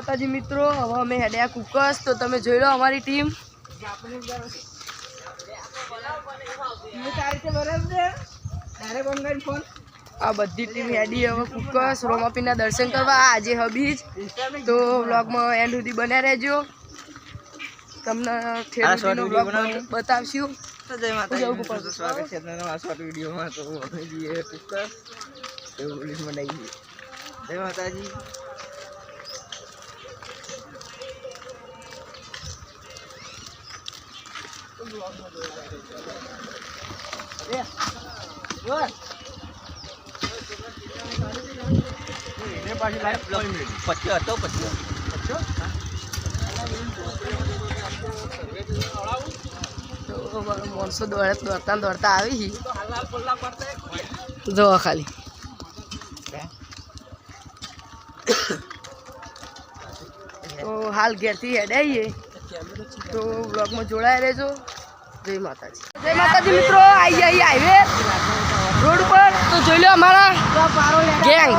માતાજી મિત્રો, હવે અમે હેડ્યા કુકસ. તો તમે જોઈ લો અમારી ટીમ. આ બધી ટીમ હેડી હવે કુકસ રોમાપીના દર્શન કરવા. આજે હબીજ તો વ્લોગમાં એન્ડ સુધી બન્યા રહેજો. તમને ઠેરનો વ્લોગ બતાવશું. જય માતાજી, સ્વાગત છે તમારા શોર્ટ વિડીયોમાં. તો અમે જઈએ કુકસ એવું પોલીસ મંડાઈ. જય માતાજી. પચ્યો હતો માણસો દોડતા દોડતા આવી જો ખાલી. તો હાલ ઘેરથી હેડાઈએ તો બ્લોગમાં જોડાયા રહેજો. જય માતાજી. જય માતાજી મિત્રો, આવી જાય હાઈવે રોડ ઉપર. તો જોઈ લો અમારા ગેંગ.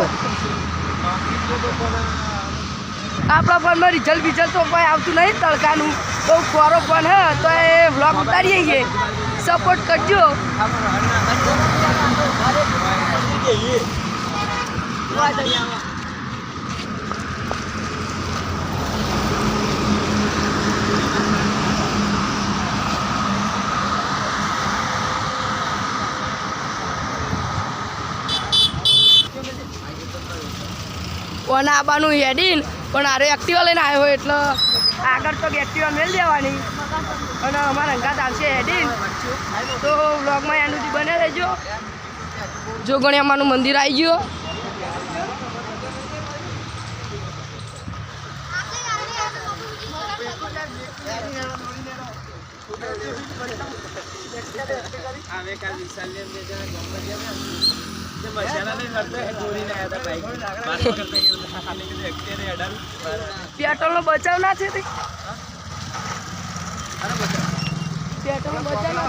આપણા ફોનમાં રિઝલ્ટ તો કોઈ આવતું નહીં તડકાનું. તો કોરો ફોન હે તો એ વ્લોગ ઉતારીએ છીએ. સપોર્ટ કરજો. કોને આવવાનું હેડીન પણ આરે એક્ટિવા લઈને આવ્યો હોય એટલે આગળ તો એક્ટિવા મેળ દેવાની અને અમારા અંગાત આવશે હેડીન. તો વ્લોગમાં એન્ડ સુધી બને રહેજો. જોગણિયામાનું મંદિર આવી ગયું. પેટ્રોલ નો બચાવ ના છે. પેટ્રોલ નો બચાવ ના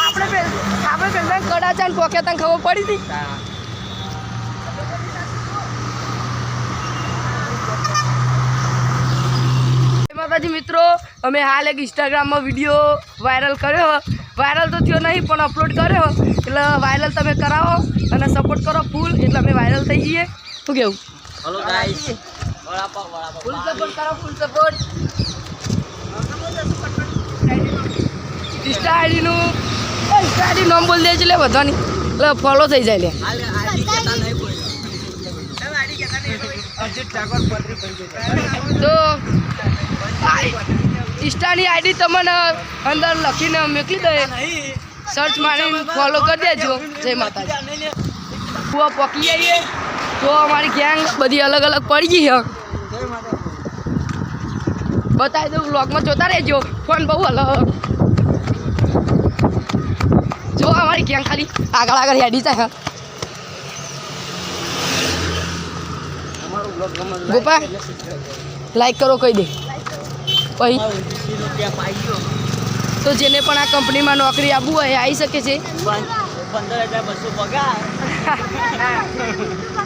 આપણે કડા છે પોકે તને ખબર પડી હતી. માતાજી મિત્રો, અમે હાલ એક ઇન્સ્ટાગ્રામમાં વિડીયો વાયરલ કર્યો. વાયરલ તો થયો નહીં પણ અપલોડ કર્યો. એટલે વાયરલ તમે કરાવો અને સપોર્ટ કરો ફૂલ, એટલે અમે વાયરલ થઈ જઈએ. શું કેવું? હેલો ગાઈસ, ફૂલ સપોર્ટ કરો, ફૂલ સપોર્ટ. ઇન્સ્ટા આઈડી નામ બોલ દેજે લે બધાની, એટલે ફોલો થઈ જાય લે. તો ઇન્સ્ટાની આઈડી તમને અંદર લખીને મોકલી દે. સર્ચ મારીને ફોલો કરી દેજો. જય માતાજી. કુવા પકી આવીએ તો અમારી ગેંગ બધી અલગ અલગ પડી ગઈ છે. બતાવી દઉં, વ્લોગમાં જોતા રહેજો. ફોન બહુ અલગ જો અમારી ગેંગ ખાલી આગળ હેડી જાય. ગોપા લાઈક કરો કહી દે. પછી તો જેને પણ આ કંપનીમાં નોકરી આપવું હોય આવી શકે છે. 15,200 પગાર.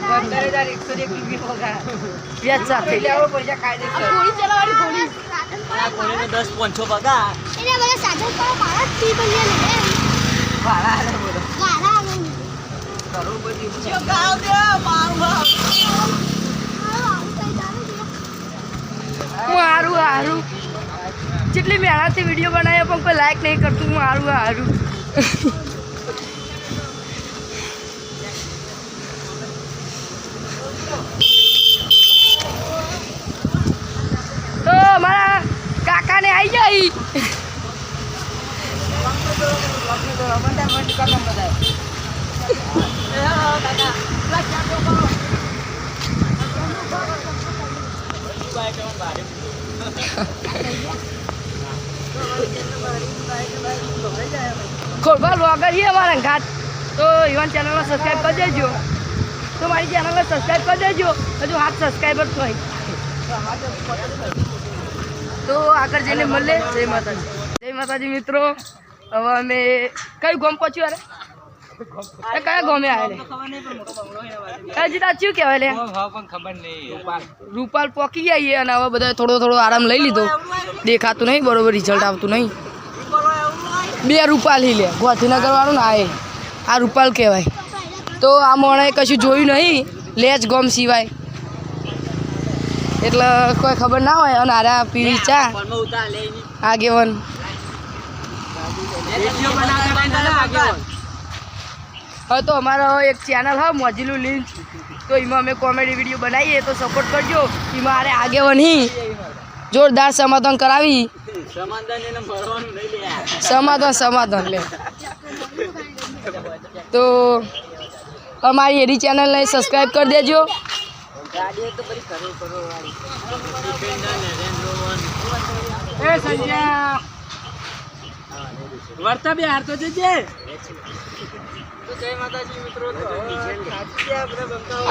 15,101 પગાર. વ્યાજ સાથે પૈસા કાયદેસર. ગોળી ચલાવવાની ગોળી. આ કોઈને 10,500 પગાર. એને બધા સાધન પર મારા ટી બની લે ભાડા આલે બોલો. વાળા કરોડપતિ જો ગાવ દે મારું. હારું જેટલી મહેનતથી વિડીયો બનાવ્યો પણ કોઈ લાઈક નહીં કરતું. હારું તો અમારા કાકાને આવી જાય. ખોલવા વ્લોગર છે અમારા ઘાટ. તો યુવાન ચેનલને સબસ્ક્રાઈબ કરી દેજો. તો મારી ચેનલને સબસ્ક્રાઈબ કરી દેજો. હજુ 7 સબસ્ક્રાઈબર તો તો આગળ જઈને મળે. જય માતાજી મિત્રો. હવે અમે કયું ગામ પહોંચ્યું? અરે કયા ગામે આવેલા હજી તા શું કહેવાય લે રૂપાલ પોકી જઈએ. અને હવે બધા થોડો આરામ લઈ લીધો. દેખાતું નહીં બરોબર, રિઝલ્ટ આવતું નહીં. 2 રૂપાલ લે ગોધીનગર વાળું ને આ રૂપાલ કહેવાય. તો આ મોણે કશું જોયું નહીં લેજ ગોમ સિવાય, એટલે કોઈ ખબર ના હોય. અને આરા પીવી ચા આગેવન હવે તો અમારો એક ચેનલ હ મોજીલું લિંચ, તો એમાં અમે કોમેડી વિડીયો બનાવીએ તો સપોર્ટ કરજો. એમાં આરે આગેવન હી જોરદાર સમાધાન કરાવી. સમાધાન લે તો અમારી એડી ચેનલને સબસ્ક્રાઈબ કરી દેજો. વર્તા બે હાર તો જજે.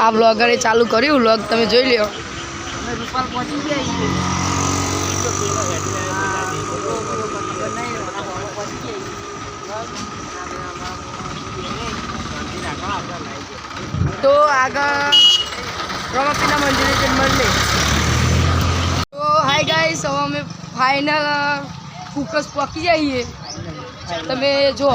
આ બ્લોગરે ચાલુ કર્યું, બ્લોગ તમે જોઈ લ્યો. તો આગળ રમાપીના મંદિરે જઈને મળીએ. તો હાય ગાઈસ, હવે અમે ફાઇનલ ફોકસ પહોંચી જઈએ. તમે જો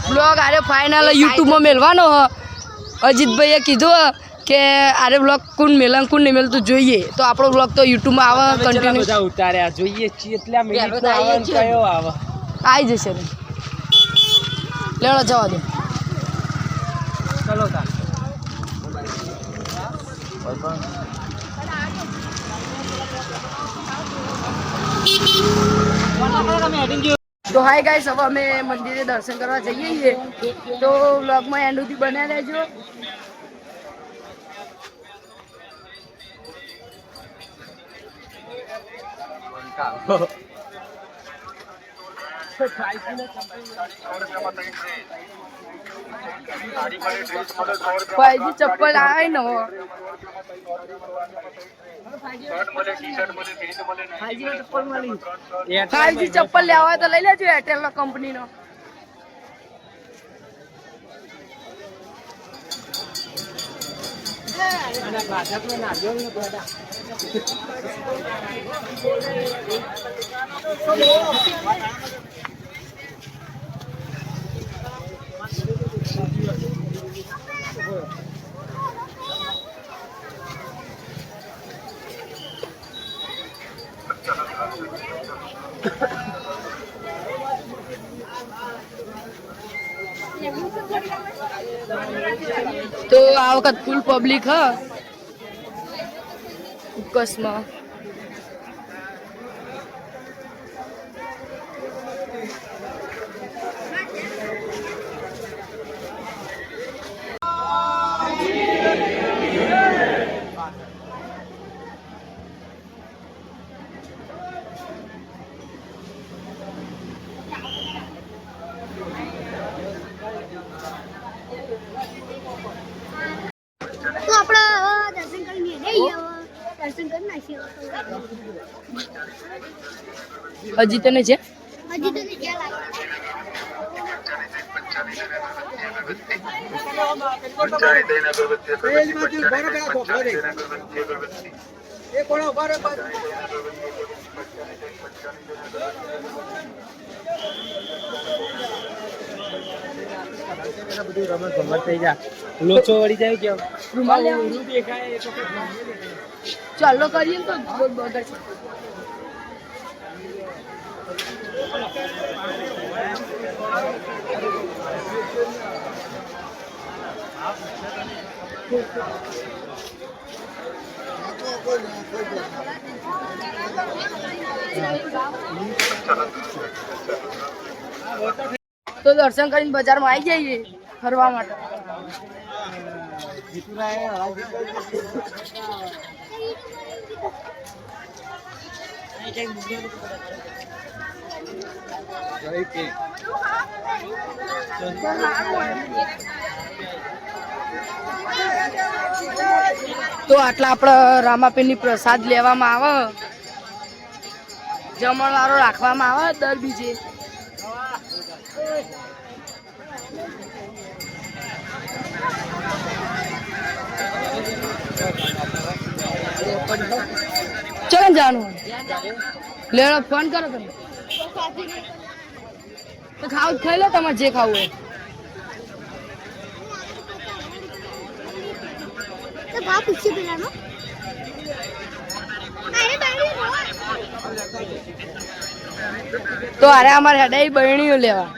બ્લોગ આરે ફાઇનલ યુટ્યુબમાં મેળવાનો હ. અજીતભાઈએ કીધું કે આરે બ્લોગ કોણ મેળે કોણ નહીં મેળતું જોઈએ. તો આપણો બ્લોગ તો યુટ્યુબમાં આવે કન્ટિન્યુ ઉતાર્યા જોઈએ કેટલા મિનિટનો આવે કયો આવે આવી જશે. લેડો જવા દો. ચલો તા તો હાય ગાઈસ, હવે અમે મંદિરે દર્શન કરવા જઈએ છીએ. તો વ્લોગમાં એન્ડ સુધી બન્યા રહેજો. ભાઈજી ચપ્પલ આવે ને ભાઈજી ચપ્પલ લેવા હોય તો લઈ લેજો એરટેલ નો કંપની નો. તો આ વખત ફૂલ પબ્લિક હ ઉકસમાં. તો આપણે દર્શન કરીને દર્શન કરી નાખીએ. હજી તને છે હજી તો ક્યાં લોચો વળી જાય કેમ રૂમાલ ચાલો કરીએ તો બગડ છે. તો દર્શન કરીને બજારમાં આવી જઈએ ફરવા માટે. તો આટલા આપણે રામાપીરની પ્રસાદ લેવામાં આવે, જમણવારો રાખવામાં આવે દર બીજે. ચલો જાણું લેવાનો ફોન કરો તમે તો ખાવું ખાઈ લો તમારે જે ખાવું હોય. તો ભાવ પૂછ્યું પેલાનો તો અરે અમારે હેડાઈ બરણીઓ લેવા.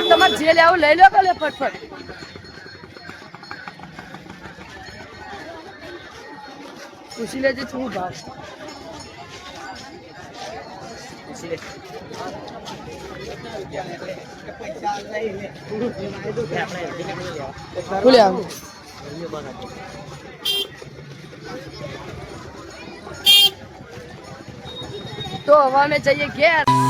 તમારે જે લેવું લઈ લો કાલે ફટફટ. પૂછી લેજે શું ભાવ. ભૂલ્યા તો હવે અમે જઈએ ઘેર.